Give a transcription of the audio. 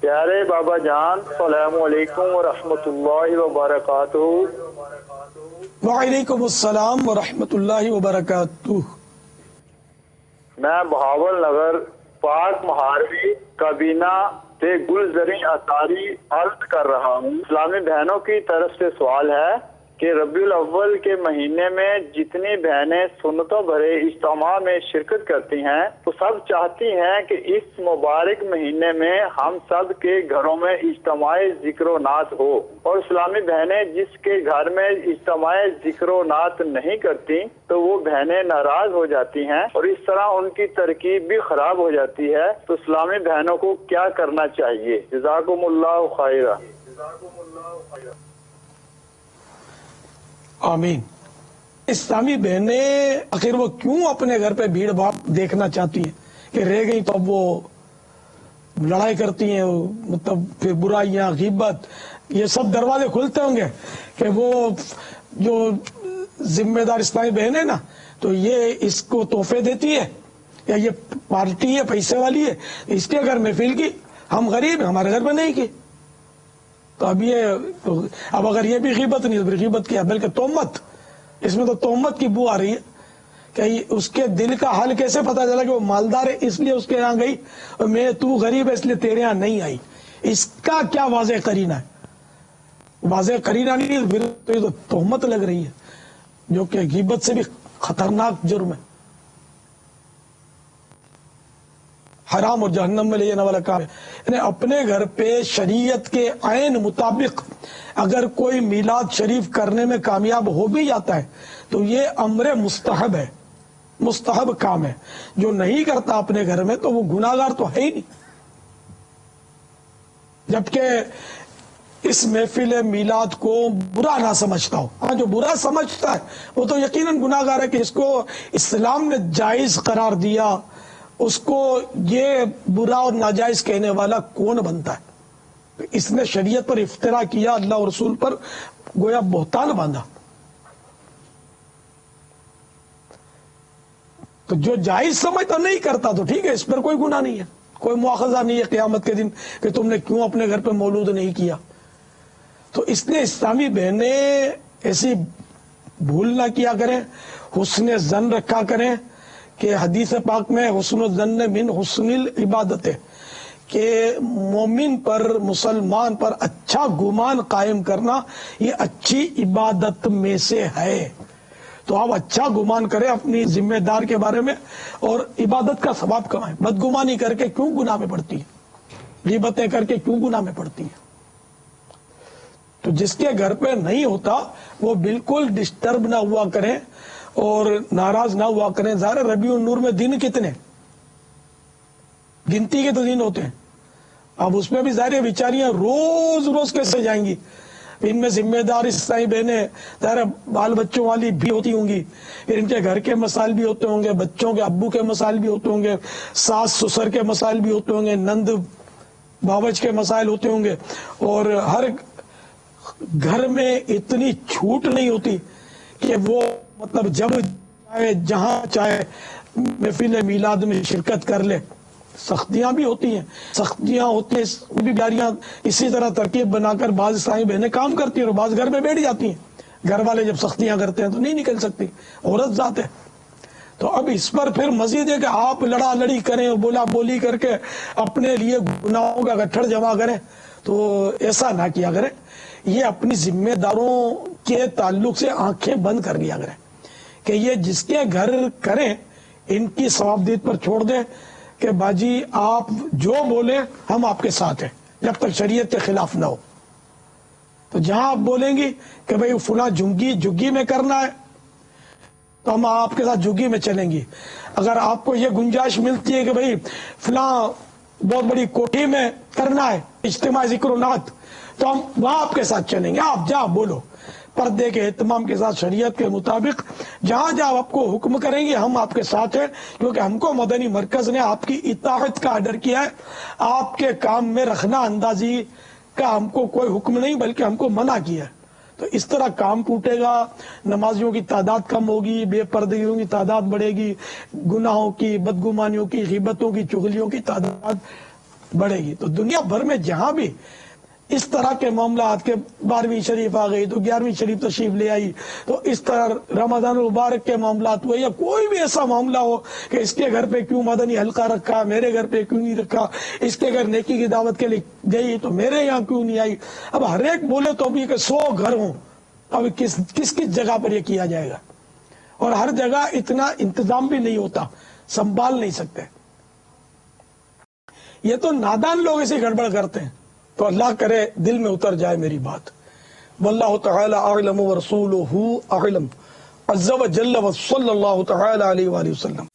پیارے بابا جان، السلام علیکم ورحمۃ اللہ وبرکاتہ۔ وعلیکم السلام ورحمۃ اللہ وبرکاتہ۔ میں بہاول نگر پاک مہاروی کابینہ سے گلزریں اطاری عرض کر رہا ہوں۔ اسلامی بہنوں کی طرف سے سوال ہے کہ ربیع الاول کے مہینے میں جتنی بہنیں سنتوں بھرے اجتماع میں شرکت کرتی ہیں تو سب چاہتی ہیں کہ اس مبارک مہینے میں ہم سب کے گھروں میں اجتماع ذکر و نعت ہو، اور اسلامی بہنیں جس کے گھر میں اجتماع ذکر و نعت نہیں کرتی تو وہ بہنیں ناراض ہو جاتی ہیں اور اس طرح ان کی ترکیب بھی خراب ہو جاتی ہے۔ تو اسلامی بہنوں کو کیا کرنا چاہیے؟ جزاکم اللہ خیرہ۔ آمین۔ اسلامی بہنیں آخر وہ کیوں اپنے گھر پہ بھیڑ بھاڑ دیکھنا چاہتی ہیں کہ رہ گئی تو اب وہ لڑائی کرتی ہیں، مطلب پھر برائیاں، غیبت، یہ سب دروازے کھلتے ہوں گے کہ وہ جو ذمہ دار اسلامی بہن ہے نا تو یہ اس کو تحفے دیتی ہے یا یہ پارٹی ہے پیسے والی ہے، اس کے گھر محفل کی، ہم غریب ہیں ہمارے گھر میں نہیں کی، تو اب اگر یہ بھی غیبت نہیں تو غیبت کیا بلکہ تہمت، اس میں تو تہمت کی بو آ رہی ہے کہ اس کے دل کا حال کیسے پتا چلا کہ وہ مالدار ہے اس لیے اس کے یہاں گئی اور تو غریب ہے اس لیے تیرے یہاں نہیں آئی، اس کا کیا واضح قرینہ ہے؟ واضح قرینہ نہیں پھر تو یہ تو تہمت لگ رہی ہے جو کہ غیبت سے بھی خطرناک جرم ہے، حرام اور جہنم میں لے جانے والا کام ہے۔ یعنی اپنے گھر پہ شریعت کے عین مطابق اگر کوئی میلاد شریف کرنے میں کامیاب ہو بھی جاتا ہے تو یہ امر مستحب ہے، مستحب کام ہے۔ جو نہیں کرتا اپنے گھر میں تو وہ گناہگار تو ہے ہی نہیں، جبکہ اس محفل میلاد کو برا نہ سمجھتا ہو۔ ہاں جو برا سمجھتا ہے وہ تو یقیناً گناہگار ہے کہ اس کو اسلام نے جائز قرار دیا، اس کو یہ برا اور ناجائز کہنے والا کون بنتا ہے؟ اس نے شریعت پر افترا کیا، اللہ اور رسول پر گویا بہتان باندھا۔ تو جو جائز سمجھتا نہیں کرتا تو ٹھیک ہے، اس پر کوئی گناہ نہیں ہے، کوئی مواخذہ نہیں ہے قیامت کے دن کہ تم نے کیوں اپنے گھر پہ مولود نہیں کیا۔ تو اس نے اسلامی بہنیں ایسی بھول نہ کیا کریں، حسن ظن رکھا کریں کہ حدیث پاک میں حسن الظن من حسن العبادت ہے کہ مومن پر، مسلمان پر اچھا گمان قائم کرنا یہ اچھی عبادت میں سے ہے۔ تو آپ اچھا گمان کریں اپنی ذمہ دار کے بارے میں اور عبادت کا ثواب کمائیں۔ بدگمانی کر کے کیوں گناہ میں پڑتی ہے؟ غیبتیں کر کے کیوں گناہ میں پڑتی ہے؟ تو جس کے گھر پہ نہیں ہوتا وہ بالکل ڈسٹرب نہ ہوا کریں اور ناراض نہ ہوا کریں۔ ظاہر ربیع النور میں دن کتنے، گنتی کے تو دن ہوتے ہیں، اب اس میں بھی ظاہر بیچاریاں روز روز کیسے جائیں گی؟ ان میں ذمہ دار اسلامی بہنیں ظاہر بال بچوں والی بھی ہوتی ہوں گی، پھر ان کے گھر کے مسائل بھی ہوتے ہوں گے، بچوں کے ابو کے مسائل بھی ہوتے ہوں گے، ساس سسر کے مسائل بھی ہوتے ہوں گے، نند باوج کے مسائل ہوتے ہوں گے، اور ہر گھر میں اتنی چھوٹ نہیں ہوتی کہ وہ مطلب جب چاہے جہاں چاہے محفل میلاد میں شرکت کر لے۔ سختیاں بھی ہوتی ہیں، سختیاں ہوتی ہیں، وہ بھی بیاریاں اسی طرح ترکیب بنا کر بعض اسلامی بہنیں کام کرتی ہیں اور بعض گھر میں بیٹھ جاتی ہیں۔ گھر والے جب سختیاں کرتے ہیں تو نہیں نکل سکتی، عورت ذات ہے۔ تو اب اس پر پھر مزید ہے کہ آپ لڑا لڑی کریں اور بولا بولی کر کے اپنے لیے گناہوں کا گٹھڑ جمع کریں، تو ایسا نہ کیا کریں۔ یہ اپنی ذمہ داروں کے تعلق سے آنکھیں بند کر لیا کریں کہ یہ جس کے گھر کریں ان کی ثوابدید پر چھوڑ دیں کہ باجی آپ جو بولیں ہم آپ کے ساتھ ہیں جب تک شریعت کے خلاف نہ ہو۔ تو جہاں آپ بولیں گی کہ بھئی فلاں جھگی میں کرنا ہے تو ہم آپ کے ساتھ جھگی میں چلیں گی۔ اگر آپ کو یہ گنجائش ملتی ہے کہ بھئی فلاں بہت بڑی کوٹھی میں کرنا ہے اجتماع ذکر و نعت تو ہم وہاں آپ کے ساتھ چلیں گے، آپ جہاں بولو، پردے کے اہتمام کے ساتھ شریعت کے مطابق جہاں جہاں آپ کو حکم کریں گے ہم آپ کے ساتھ ہیں، کیونکہ ہم کو مدنی مرکز نے آپ کی اطاعت کا آرڈر کیا ہے۔ آپ کے کام میں رخنا اندازی کا ہم کو کوئی حکم نہیں بلکہ ہم کو منع کیا ہے۔ تو اس طرح کام ٹوٹے گا، نمازیوں کی تعداد کم ہوگی، بے پردگیوں کی تعداد بڑھے گی، گناہوں کی، بدگمانیوں کی، غیبتوں کی، چغلیوں کی تعداد بڑھے گی. تو دنیا بھر میں جہاں بھی اس طرح کے معاملات کے 12ویں شریف آ گئی تو 11ویں شریف تشریف لے آئی, تو اس طرح رمضان المبارک کے معاملات ہوئے, یا کوئی بھی ایسا معاملہ ہو کہ اس کے گھر پہ کیوں مدنی حلقہ رکھا, میرے گھر پہ کیوں نہیں رکھا, اس کے گھر نیکی کی دعوت کے لیے گئی تو میرے یہاں کیوں نہیں آئی. اب ہر ایک بولے تو بھی کہ 100 گھر ہوں, اب کس جگہ پر یہ کیا جائے گا, اور ہر جگہ اتنا انتظام بھی نہیں ہوتا, سنبھال نہیں سکتے. یہ تو نادان لوگ اسے گڑبڑ کرتے ہیں. تو اللہ کرے دل میں اتر جائے میری بات. واللہ تعالی اعلم ورسولہ اعلم عز وجل وصلی اللہ تعالی علیہ وآلہ وسلم.